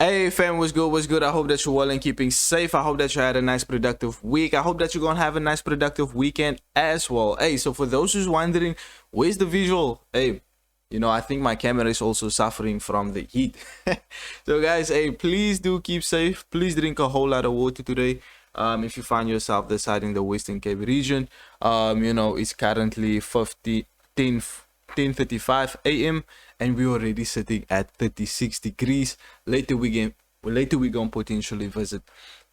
Hey fam, what's good? What's good? I hope that you're well and keeping safe. I hope that you had a nice productive week. I hope that you're gonna have a nice productive weekend as well. Hey, so for those who's wondering, where's the visual? Hey, I think my camera is also suffering from the heat. So guys, hey, please do keep safe. Please drink a whole lot of water today. If you find yourself deciding the Western Cape region, it's currently 10:35 a.m. and we're already sitting at 36 degrees. Later we're gonna potentially visit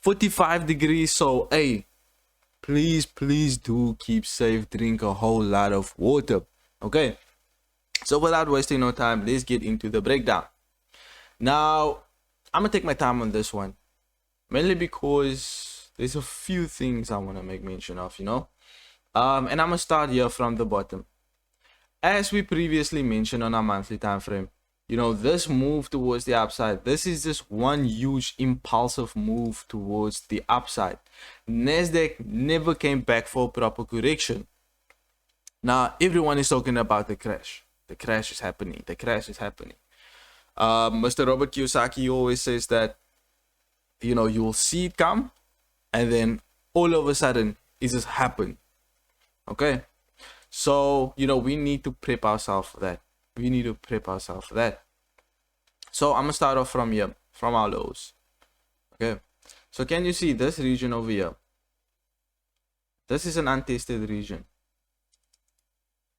45 degrees. So hey, please do keep safe, drink a whole lot of water. Okay, so without wasting no time, let's get into the breakdown. Now I'm gonna take my time on this one, mainly because there's a few things I want to make mention of, and I'm gonna start here from the bottom. As we previously mentioned on our monthly time frame, this move towards the upside, this is just one huge impulsive move towards the upside. Nasdaq never came back for a proper correction. Now everyone is talking about the crash. The crash is happening. The crash is happening. Mr. Robert Kiyosaki always says that you will see it come, and then all of a sudden it just happened. Okay. So, we need to prep ourselves for that. So, I'm going to start off from here, from our lows. Okay. So, can you see this region over here? This is an untested region.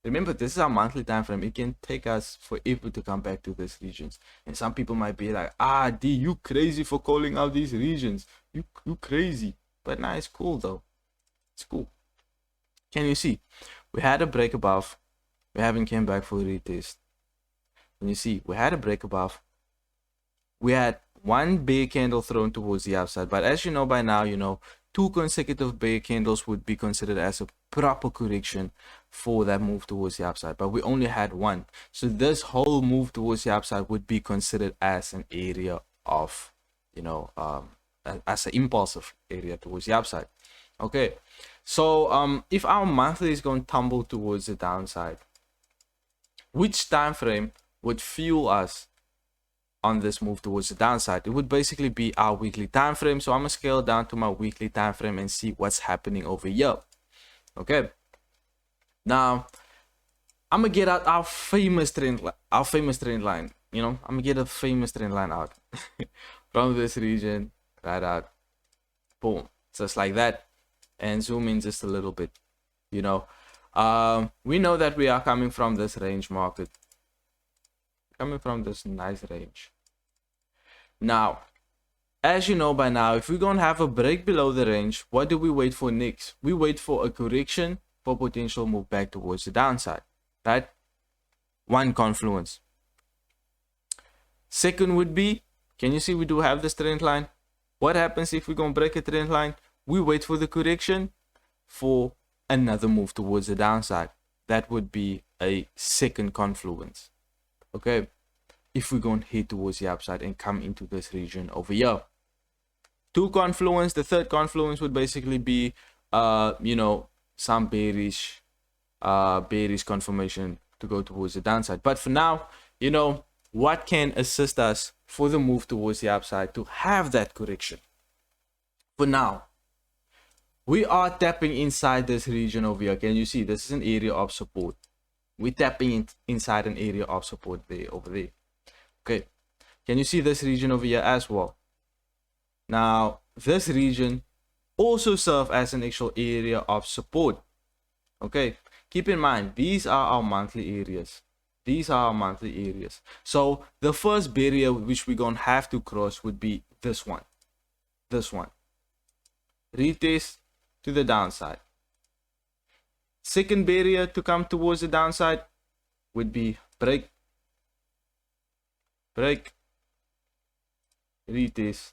Remember, this is our monthly time frame. It can take us forever to come back to these regions. And some people might be like, D, you crazy for calling out these regions. You crazy. But nah, it's cool though. It's cool. Can you see? We had a break above. We haven't came back for a retest. And you see, we had a break above. We had one bear candle thrown towards the upside. But as you know by now, 2 consecutive bear candles would be considered as a proper correction for that move towards the upside. But we only had one. So this whole move towards the upside would be considered as an area of, as an impulsive area towards the upside. Okay. So if our monthly is going to tumble towards the downside, which time frame would fuel us on this move towards the downside? It would basically be our weekly time frame. So I'm gonna scale down to my weekly time frame and see what's happening over here. Okay, now I'm gonna get out our famous trend line. I'm gonna get a famous trend line out from this region, right out, boom, just like that. And zoom in just a little bit. We know that we are coming from this range market, coming from this nice range. Now, as you know by now, if we're gonna have a break below the range, what do we wait for next? We wait for a correction for potential move back towards the downside, right? One confluence. Second would be, can you see we do have this trend line? What happens if we're gonna break a trend line? We wait for the correction for another move towards the downside. That would be a second confluence. Okay, if we're going to head towards the upside and come into this region over here. 2 confluence. The third confluence would basically be some bearish confirmation to go towards the downside. But for now, what can assist us for the move towards the upside to have that correction? For now, we are tapping inside this region over here. Can you see this is an area of support? We're tapping inside an area of support over there. Okay, can you see this region over here as well? Now this region also serves as an actual area of support. Okay, keep in mind these are our monthly areas. So the first barrier which we're gonna have to cross would be this one. Retest to the downside. Second barrier to come towards the downside would be break, retest,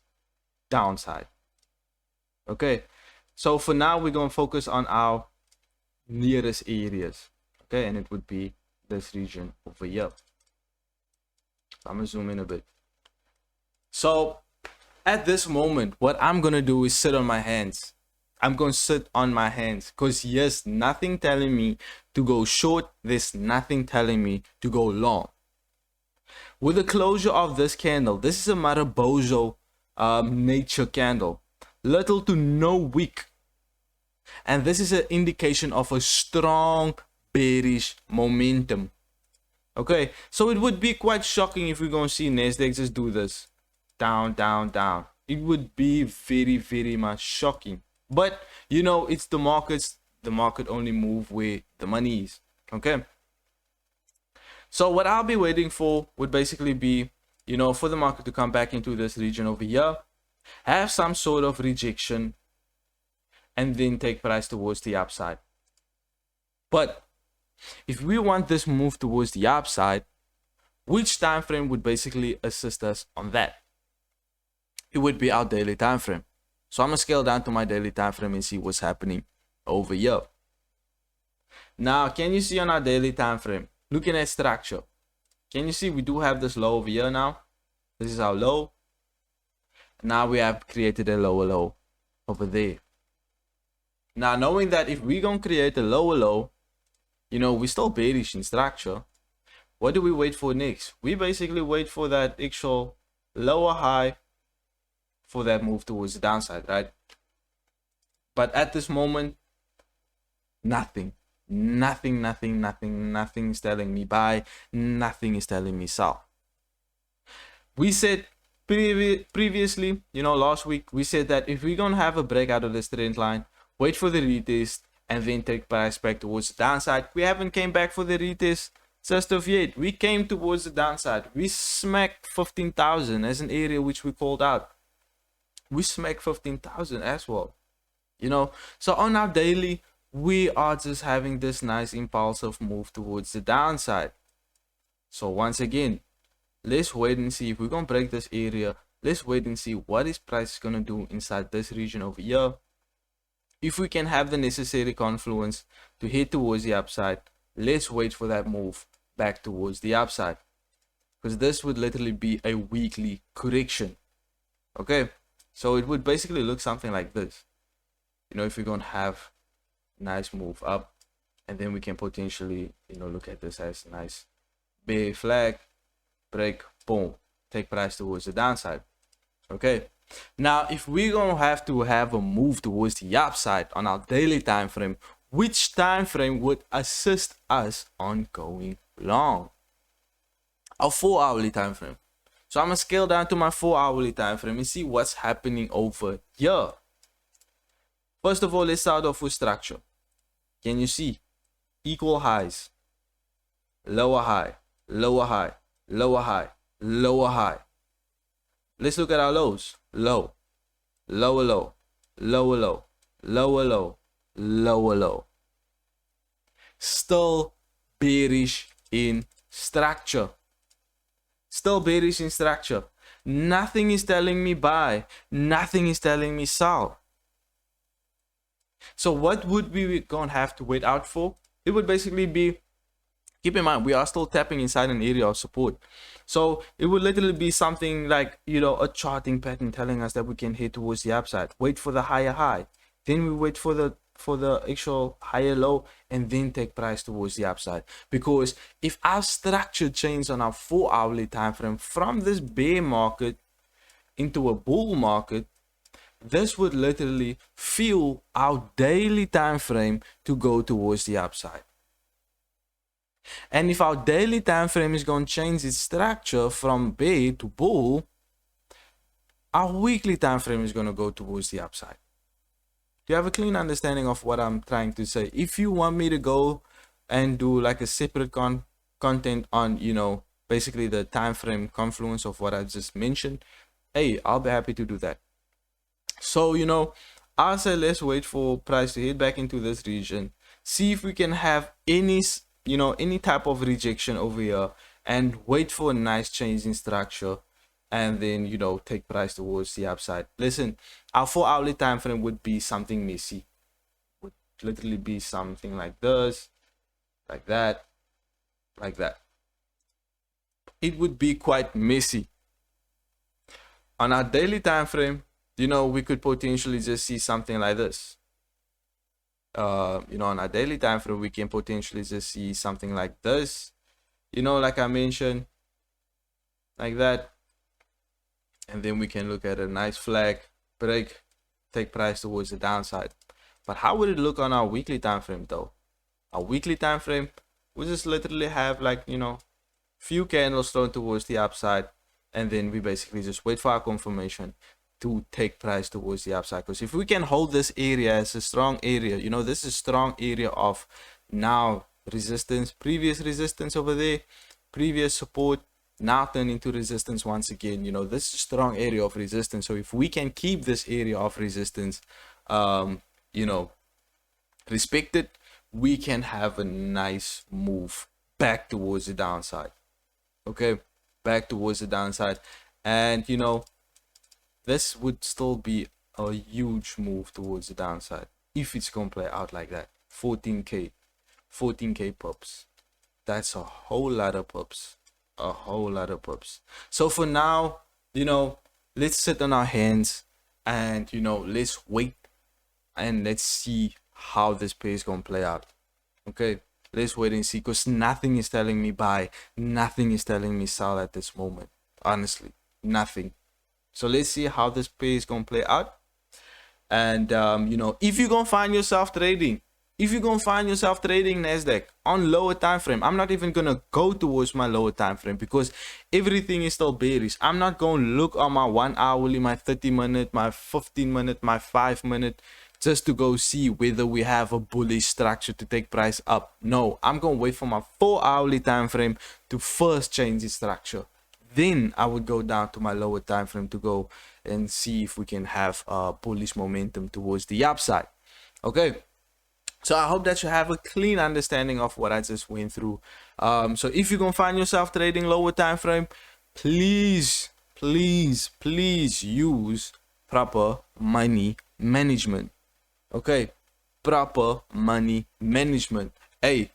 downside. Okay, so for now we're going to focus on our nearest areas. Okay, and it would be this region over here. So I'm going to zoom in a bit. So at this moment, what I'm going to do is sit on my hands. I'm going to sit on my hands because yes, nothing telling me to go short. There's nothing telling me to go long. with the closure of this candle, this is a Marabozo nature candle, little to no wick, and this is an indication of a strong bearish momentum. Okay, so it would be quite shocking if we're gonna see Nasdaq just do this down, down, down. It would be very, very much shocking. But you know, it's the markets. The market only move where the money is. Okay. So what I'll be waiting for would basically be, you know, for the market to come back into this region over here, have some sort of rejection, and then take price towards the upside. But if we want this move towards the upside, which time frame would basically assist us on that? It would be our daily time frame. So I'm gonna scale down to my daily time frame and see what's happening over here. Now, can you see on our daily time frame, looking at structure, can you see we do have this low over here now? This is our low. Now we have created a lower low over there. Now, knowing that if we're gonna create a lower low, you know, we're still bearish in structure. What do we wait for next? We basically wait for that actual lower high for that move towards the downside, right? But at this moment, nothing is telling me buy, nothing is telling me sell. We said previously, you know, last week, we said that if we're gonna have a breakout of this trend line, wait for the retest and then take price back towards the downside. We haven't came back for the retest just of yet. We came towards the downside. We smacked 15,000 as an area which we called out. We smacked 15,000 as well, you know. So on our daily, we are just having this nice impulsive move towards the downside. So once again, let's wait and see if we're gonna break this area. Let's wait and see what is price gonna do inside this region over here. If we can have the necessary confluence to head towards the upside, let's wait for that move back towards the upside, because this would literally be a weekly correction. Okay, so it would basically look something like this. You know, if we're gonna have a nice move up, and then we can potentially, you know, look at this as nice bear flag, break, boom, take price towards the downside. Okay, now if we're gonna have to have a move towards the upside on our daily time frame, which time frame would assist us on going long? Our 4-hourly time frame. So I'm gonna scale down to my 4-hourly time frame and see what's happening over here. First of all, let's start off with structure. Can you see equal highs, lower high, lower high, lower high, lower high? Let's look at our lows. Low, lower low, lower low, lower low, lower low. Still bearish in structure. Still bearish in structure. Nothing is telling me buy, nothing is telling me sell. So what would we gonna have to wait out for? It would basically be, keep in mind, we are still tapping inside an area of support. So it would literally be something like, you know, a charting pattern telling us that we can head towards the upside. Wait for the higher high. Then we wait for the actual higher low, and then take price towards the upside. Because if our structure changes on our 4-hourly time frame from this bear market into a bull market, this would literally fuel our daily time frame to go towards the upside. And if our daily time frame is going to change its structure from bear to bull, our weekly time frame is going to go towards the upside. Do you have a clean understanding of what I'm trying to say? If you want me to go and do like a separate content on, you know, basically the time frame confluence of what I just mentioned, hey, I'll be happy to do that. So, you know, I'll say let's wait for price to head back into this region, see if we can have any, you know, any type of rejection over here, and wait for a nice change in structure, and then, you know, take price towards the upside. Listen, our 4-hourly time frame would be something messy. Would literally be something like this, like that, like that. It would be quite messy. On our daily time frame, you know, we could potentially just see something like this. You know, on our daily time frame, we can potentially just see something like this. You know, like I mentioned, like that. And then we can look at a nice flag break, take price towards the downside. But how would it look on our weekly time frame though? Our weekly time frame, we just literally have like, you know, few candles thrown towards the upside, and then we basically just wait for our confirmation to take price towards the upside. Because if we can hold this area as a strong area, you know, this is strong area of now resistance, previous resistance over there, previous support, now turn into resistance once again. You know, this is a strong area of resistance. So if we can keep this area of resistance you know, respected, we can have a nice move back towards the downside. Okay, back towards the downside. And you know, this would still be a huge move towards the downside if it's gonna play out like that. 14k pups, that's a whole lot of pups, a whole lot of pups. So for now, you know, let's sit on our hands and, you know, let's wait and let's see how this pair is gonna play out. Okay, let's wait and see, because nothing is telling me buy, nothing is telling me sell at this moment. Honestly, nothing. So let's see how this pair is gonna play out. And you know, if you're gonna find yourself trading, Nasdaq on lower time frame, I'm not even gonna go towards my lower time frame because everything is still bearish. I'm not gonna look on my 1 hourly, my 30-minute, my 15-minute, my 5-minute, just to go see whether we have a bullish structure to take price up. No, I'm gonna wait for my 4 hourly time frame to first change the structure. Then I would go down to my lower time frame to go and see if we can have bullish momentum towards the upside. Okay, so I hope that you have a clean understanding of what I just went through. So if you're gonna find yourself trading lower time frame, please use proper money management. Okay, proper money management. Hey,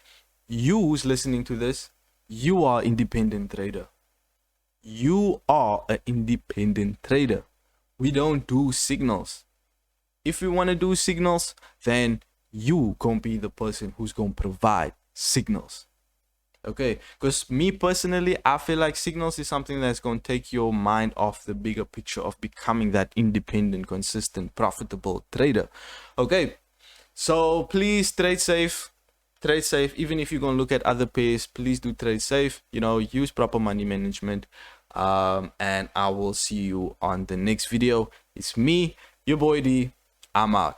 you who's listening to this, you are independent trader. You are an independent trader. We don't do signals. If you want to do signals, then you gonna be the person who's gonna provide signals. Okay, because me personally, I feel like signals is something that's gonna take your mind off the bigger picture of becoming that independent, consistent, profitable trader. Okay, so please trade safe. Trade safe. Even if you're gonna look at other pairs, please do trade safe. You know, use proper money management. And I will see you on the next video. It's me, your boy D. I'm out.